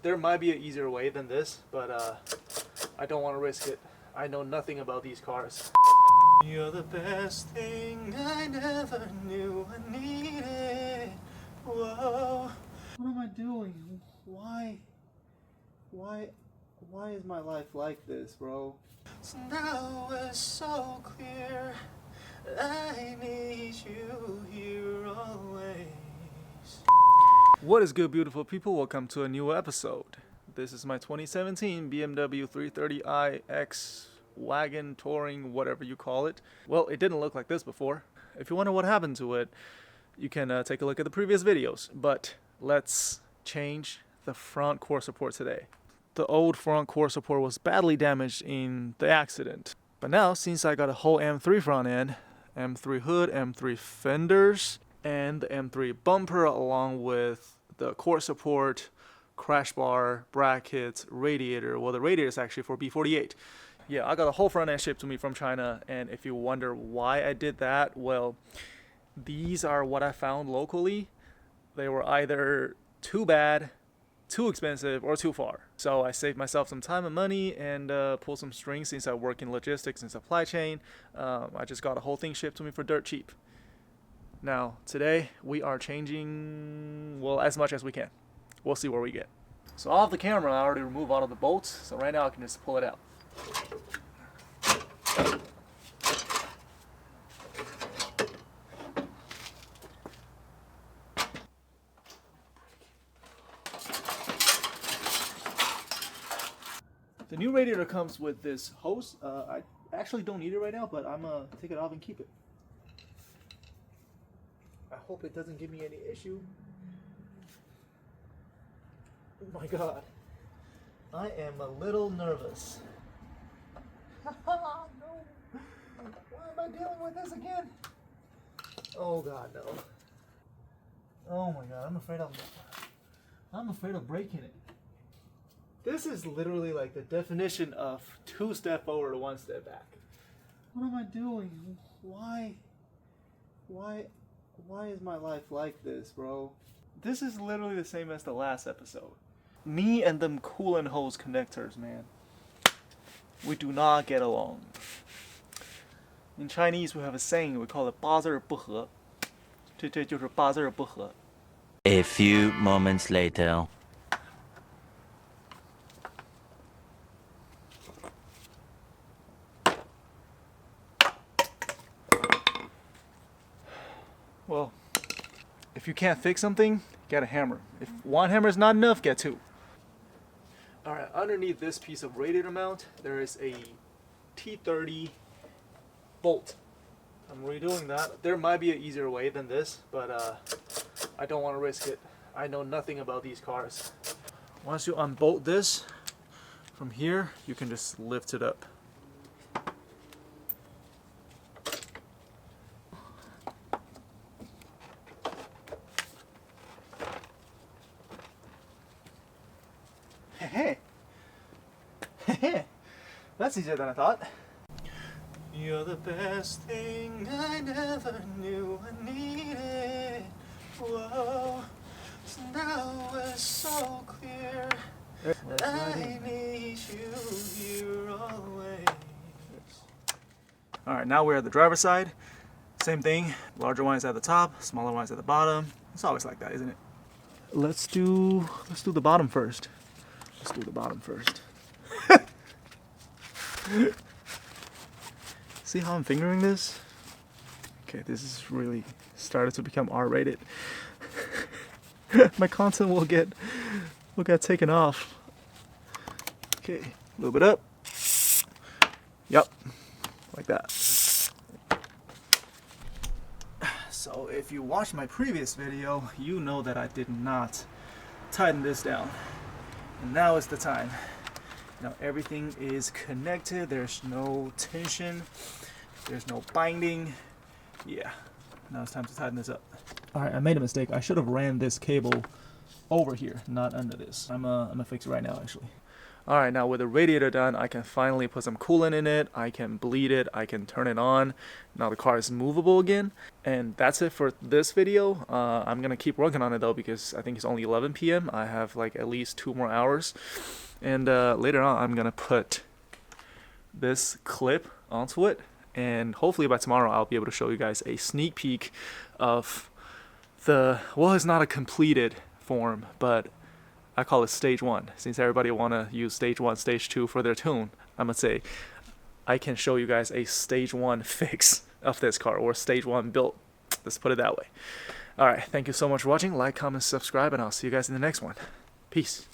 There might be an easier way than this, but I don't want to risk it. I know nothing about these cars. You're the best thing I never knew I needed. Whoa. What am I doing? Why is my life like this, bro? So now it's so clear. I need you here always. What is good, beautiful people? Welcome to a new episode. This is my 2017 BMW 330i X wagon, touring, whatever you call it. Well, it didn't look like this before. If you wonder what happened to it, you can take a look at the previous videos. But let's change the front core support today. The old front core support was badly damaged in the accident. But now, since I got a whole M3 front end, M3 hood, M3 fenders, and the M3 bumper along with the core support, crash bar, brackets, radiator. Well, the radiator is actually for B48. Yeah, I got a whole front end shipped to me from China, and if you wonder why I did that, well, these are what I found locally. They were either too bad, too expensive, or too far. So I saved myself some time and money and pulled some strings since I work in logistics and supply chain. I just got a whole thing shipped to me for dirt cheap. Now, today we are changing, well, as much as we can. We'll see where we get. So off the camera, I already removed all of the bolts. So right now I can just pull it out. The new radiator comes with this hose. I actually don't need it right now, but I'm gonna take it off and keep it. I hope it doesn't give me any issue. Oh my god. I am a little nervous. No. Why am I dealing with this again? Oh god, no. Oh my god, I'm afraid of breaking it. This is literally like the definition of 2 step forward, 1 step back. What am I doing? Why is my life like this, bro? This is literally the same as the last episode. Me and them coolant hose connectors, man. We do not get along. In Chinese, we have a saying, we call it 八字不合. 这就是八字不合. A few moments later. Well, if you can't fix something, get a hammer. If one hammer is not enough, get 2. Alright, underneath this piece of radiator mount, there is a T30 bolt. I'm redoing that. There might be an easier way than this, but I don't want to risk it. I know nothing about these cars. Once you unbolt this, from here, you can just lift it up. Hey, that's easier than I thought. You're the best thing I never knew I needed. Whoa, so now it's so clear. I need you here always. Alright, now we're at the driver's side. Same thing, larger one is at the top, smaller one is at the bottom. It's always like that, isn't it? Let's do the bottom first. Let's do the bottom first. See how I'm fingering this? Okay, this is really started to become R-rated. My content will get taken off. Okay, a little bit up. Yep, like that. So if you watched my previous video, you know that I did not tighten this down. And now is the time. Now everything is connected, there's no tension, there's no binding. Yeah, now it's time to tighten this up. Alright, I made a mistake. I should have ran this cable over here, not under this. I'm gonna fix it right now, actually. Alright, now with the radiator done, I can finally put some coolant in it, I can bleed it, I can turn it on. Now the car is movable again. And that's it for this video. I'm gonna keep working on it though, because I think it's only 11 p.m. I have like at least 2 more hours. And later on I'm gonna put this clip onto it, and hopefully by tomorrow I'll be able to show you guys a sneak peek of the, well, it's not a completed form, but I call it stage 1. Since everybody want to use stage 1, stage 2 for their tune, I'm gonna say I can show you guys a stage 1 fix of this car, or stage 1 build. Let's put it that way. Alright, thank you so much for watching. Like, comment, subscribe, and I'll see you guys in the next one. Peace.